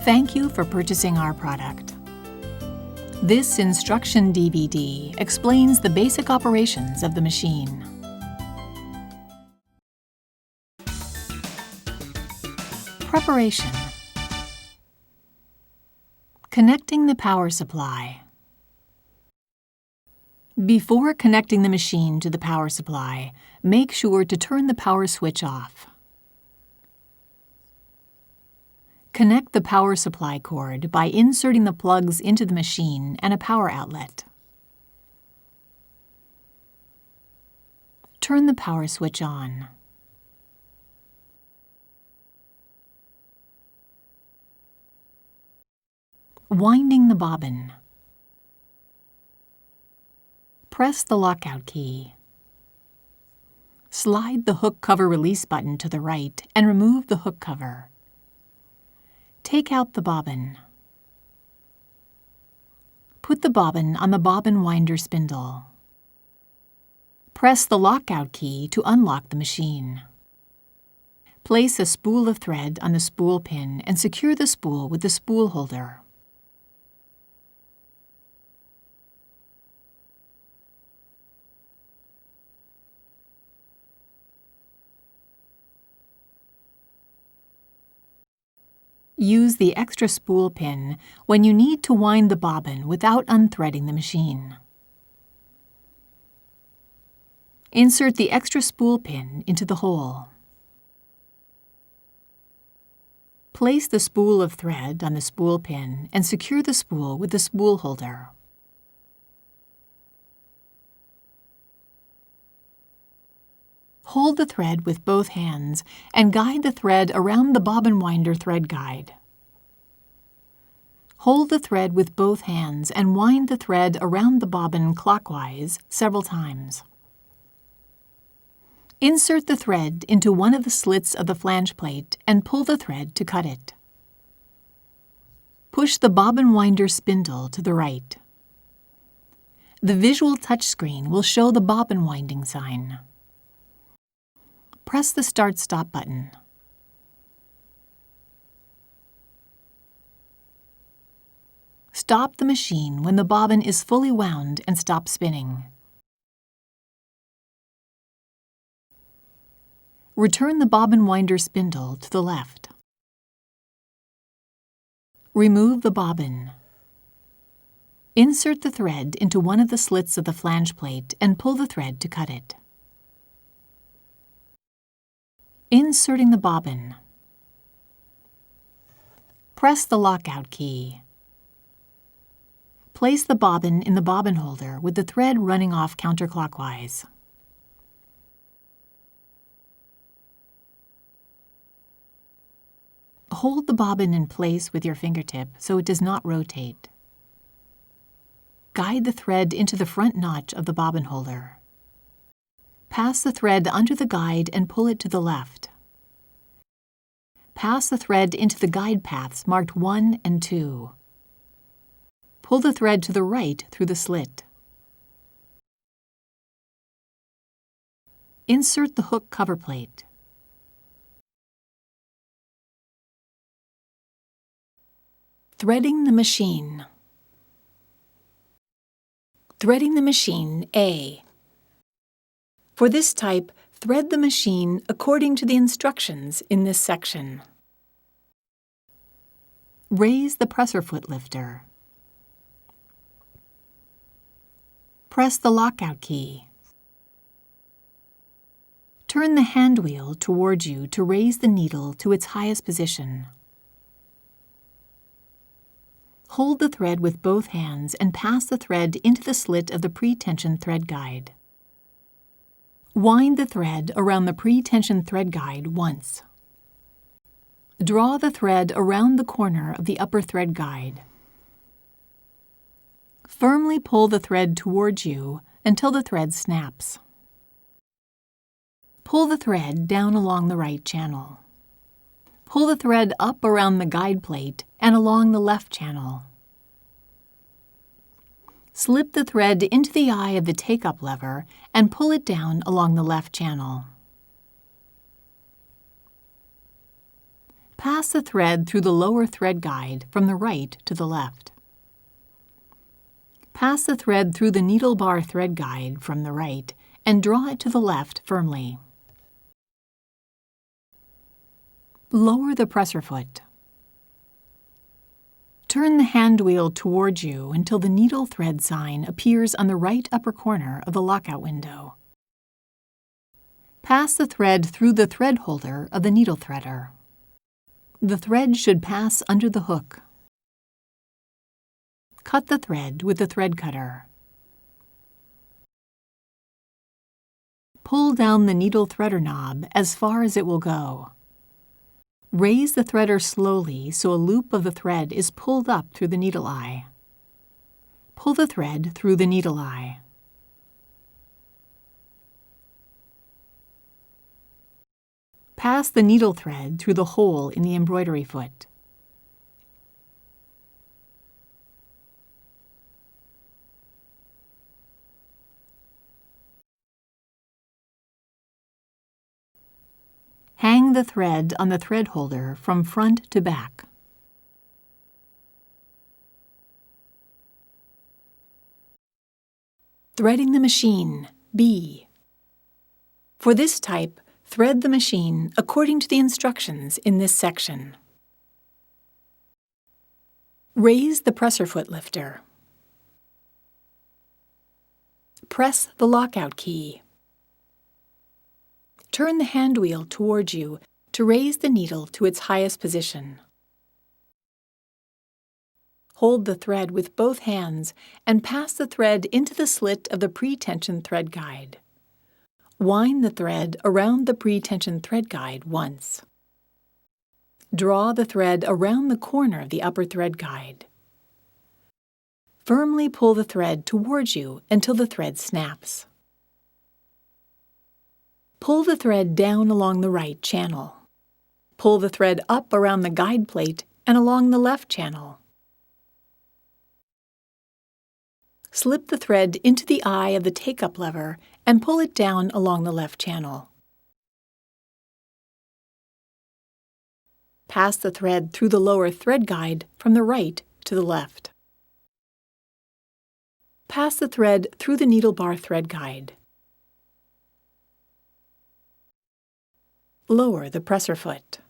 Thank you for purchasing our product. This instruction DVD explains the basic operations of the machine. Preparation. Connecting the power supply. Before connecting the machine to the power supply, make sure to turn the power switch off. Connect the power supply cord by inserting the plugs into the machine and a power outlet. Turn the power switch on. Winding the bobbin. Press the lockout key. Slide the hook cover release button to the right and remove the hook cover. Take out the bobbin. Put the bobbin on the bobbin winder spindle. Press the lockout key to unlock the machine. Place a spool of thread on the spool pin and secure the spool with the spool holder. Use the extra spool pin when you need to wind the bobbin without unthreading the machine. Insert the extra spool pin into the hole. Place the spool of thread on the spool pin and secure the spool with the spool holder. Hold the thread with both hands and guide the thread around the bobbin winder thread guide. Hold the thread with both hands and wind the thread around the bobbin clockwise several times. Insert the thread into one of the slits of the flange plate and pull the thread to cut it. Push the bobbin winder spindle to the right. The visual touchscreen will show the bobbin winding sign. Press the Start-Stop button. Stop the machine when the bobbin is fully wound and stop spinning. Return the bobbin winder spindle to the left. Remove the bobbin. Insert the thread into one of the slits of the flange plate and pull the thread to cut it. Inserting the bobbin. Press the lockout key. Place the bobbin in the bobbin holder with the thread running off counterclockwise. Hold the bobbin in place with your fingertip so it does not rotate. Guide the thread into the front notch of the bobbin holder. Pass the thread under the guide and pull it to the left. Pass the thread into the guide paths marked 1 and 2. Pull the thread to the right through the slit. Insert the hook cover plate. Threading the machine. Threading the machine A. For this type, thread the machine according to the instructions in this section. Raise the presser foot lifter. Press the lockout key. Turn the hand wheel towards you to raise the needle to its highest position. Hold the thread with both hands and pass the thread into the slit of the pre-tension thread guide. Wind the thread around the pre-tension thread guide once. Draw the thread around the corner of the upper thread guide. Firmly pull the thread towards you until the thread snaps. Pull the thread down along the right channel. Pull the thread up around the guide plate and along the left channel. Slip the thread into the eye of the take-up lever and pull it down along the left channel. Pass the thread through the lower thread guide from the right to the left. Pass the thread through the needle bar thread guide from the right and draw it to the left firmly. Lower the presser foot. Turn the hand wheel towards you until the needle thread sign appears on the right upper corner of the lockout window. Pass the thread through the thread holder of the needle threader. The thread should pass under the hook. Cut the thread with the thread cutter. Pull down the needle threader knob as far as it will go. Raise the threader slowly so a loop of the thread is pulled up through the needle eye. Pull the thread through the needle eye. Pass the needle thread through the hole in the embroidery foot. Hang the thread on the thread holder from front to back. Threading the machine, B. For this type, thread the machine according to the instructions in this section. Raise the presser foot lifter. Press the lockout key. Turn the hand wheel towards you to raise the needle to its highest position. Hold the thread with both hands and pass the thread into the slit of the pre-tension thread guide. Wind the thread around the pre-tension thread guide once. Draw the thread around the corner of the upper thread guide. Firmly pull the thread towards you until the thread snaps. Pull the thread down along the right channel. Pull the thread up around the guide plate and along the left channel. Slip the thread into the eye of the take-up lever and pull it down along the left channel. Pass the thread through the lower thread guide from the right to the left. Pass the thread through the needle bar thread guide. Lower the presser foot.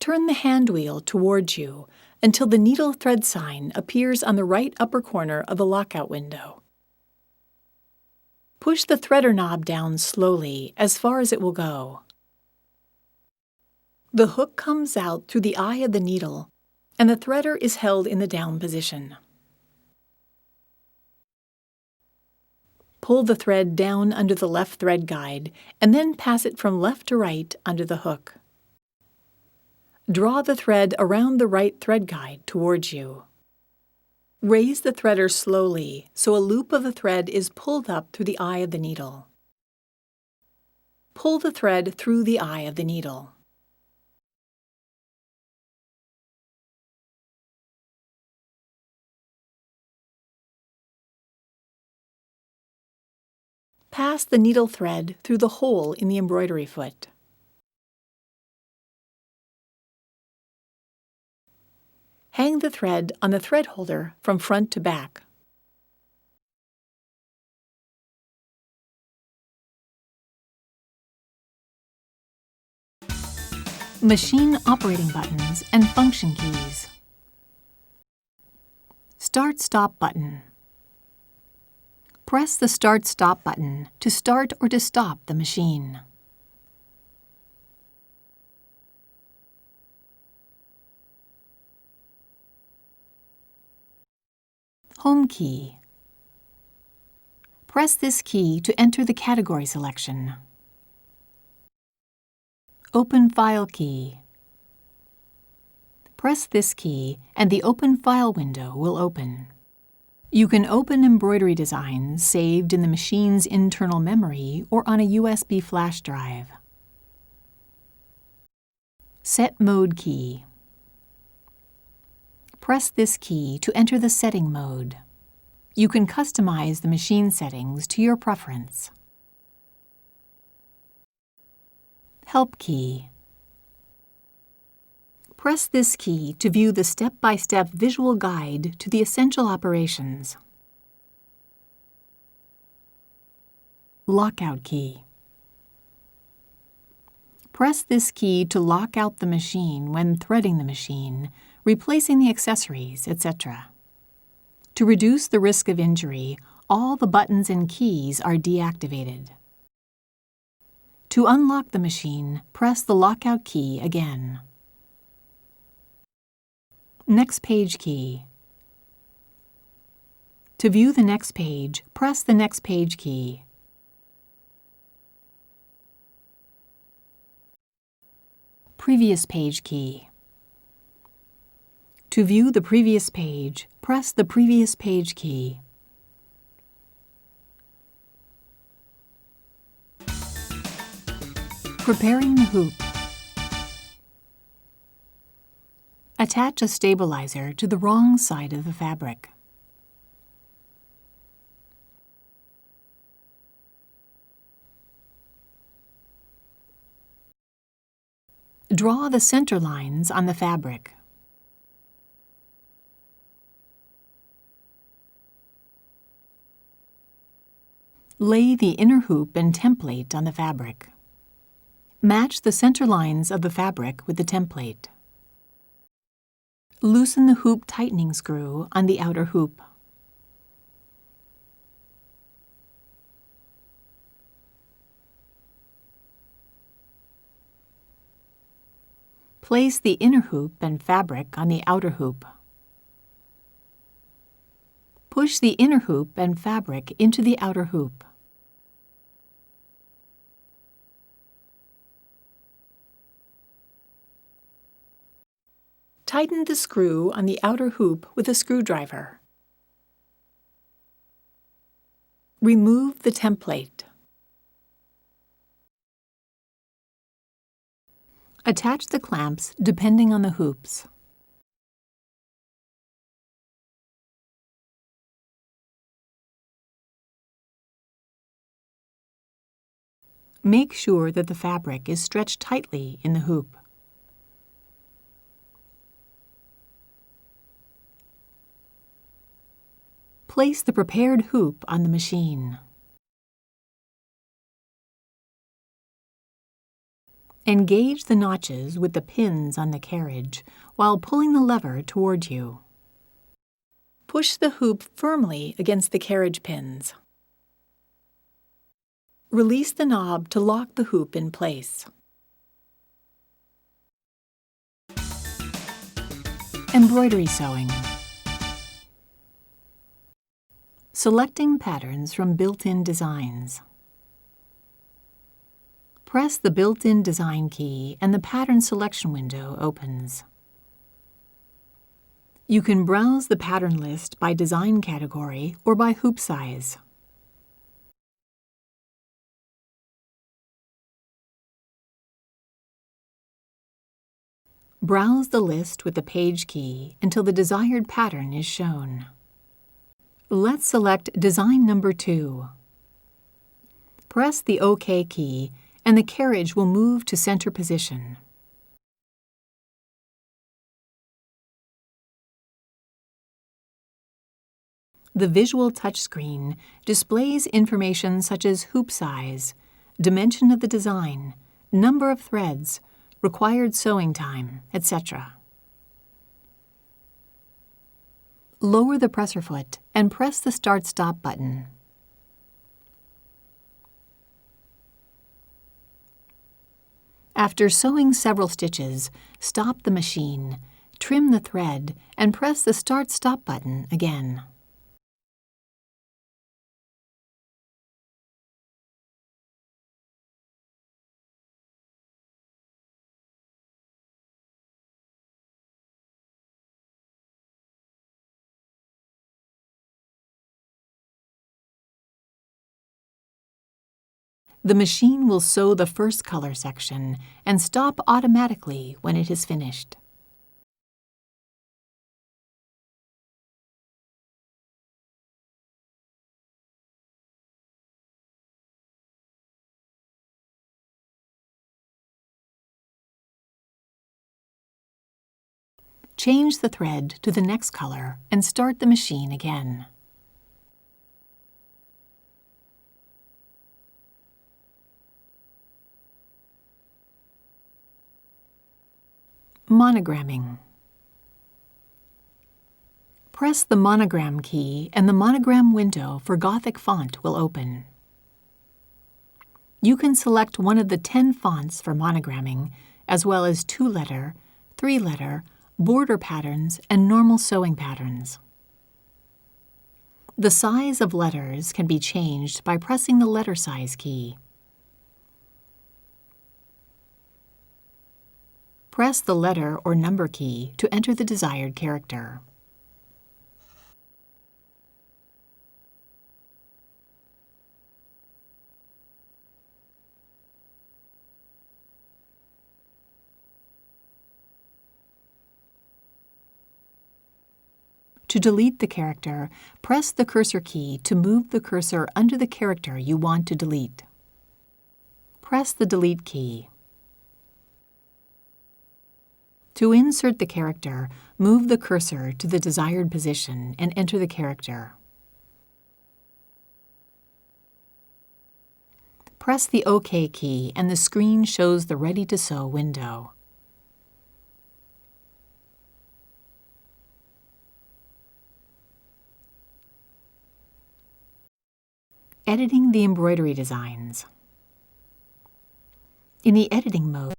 Turn the hand wheel towards you until the needle thread sign appears on the right upper corner of the lockout window. Push the threader knob down slowly as far as it will go. The hook comes out through the eye of the needle, and the threader is held in the down position. Pull the thread down under the left thread guide and then pass it from left to right under the hook. Draw the thread around the right thread guide towards you. Raise the threader slowly so a loop of the thread is pulled up through the eye of the needle. Pull the thread through the eye of the needle. Pass the needle thread through the hole in the embroidery foot. Hang the thread on the thread holder from front to back. Machine operating buttons and function keys. Start-Stop button. Press the Start-Stop button to start or to stop the machine. Home key. Press this key to enter the category selection. Open File key. Press this key and the Open File window will open. You can open embroidery designs saved in the machine's internal memory or on a USB flash drive. Set Mode key. Press this key to enter the setting mode. You can customize the machine settings to your preference. Help key. Press this key to view the step-by-step visual guide to the essential operations. Lockout key. Press this key to lock out the machine when threading the machine, replacing the accessories, etc. To reduce the risk of injury, all the buttons and keys are deactivated. To unlock the machine, press the lockout key again. Next page key. To view the next page, press the next page key. Previous page key. To view the previous page, press the previous page key. Preparing the hoop. Attach a stabilizer to the wrong side of the fabric. Draw the center lines on the fabric. Lay the inner hoop and template on the fabric. Match the center lines of the fabric with the template. Loosen the hoop tightening screw on the outer hoop. Place the inner hoop and fabric on the outer hoop. Push the inner hoop and fabric into the outer hoop. Tighten the screw on the outer hoop with a screwdriver. Remove the template. Attach the clamps depending on the hoops. Make sure that the fabric is stretched tightly in the hoop. Place the prepared hoop on the machine. Engage the notches with the pins on the carriage while pulling the lever toward you. Push the hoop firmly against the carriage pins. Release the knob to lock the hoop in place. Embroidery sewing. Selecting patterns from built-in designs. Press the built-in design key and the pattern selection window opens. You can browse the pattern list by design category or by hoop size. Browse the list with the page key until the desired pattern is shown. Let's select design number 2. Press the OK key and the carriage will move to center position. The visual touchscreen displays information such as hoop size, dimension of the design, number of threads, required sewing time, etc. Lower the presser foot and press the Start-Stop button. After sewing several stitches, stop the machine, trim the thread, and press the Start-Stop button again. The machine will sew the first color section and stop automatically when it is finished. Change the thread to the next color and start the machine again. Monogramming. Press the Monogram key and the Monogram window for Gothic font will open. You can select one of the 10 fonts for monogramming, as well as 2-letter, 3-letter, border patterns, and normal sewing patterns. The size of letters can be changed by pressing the letter size key. Press the letter or number key to enter the desired character. To delete the character, press the cursor key to move the cursor under the character you want to delete. Press the Delete key. To insert the character, move the cursor to the desired position and enter the character. Press the OK key and the screen shows the Ready to Sew window. Editing the embroidery designs. In the editing mode,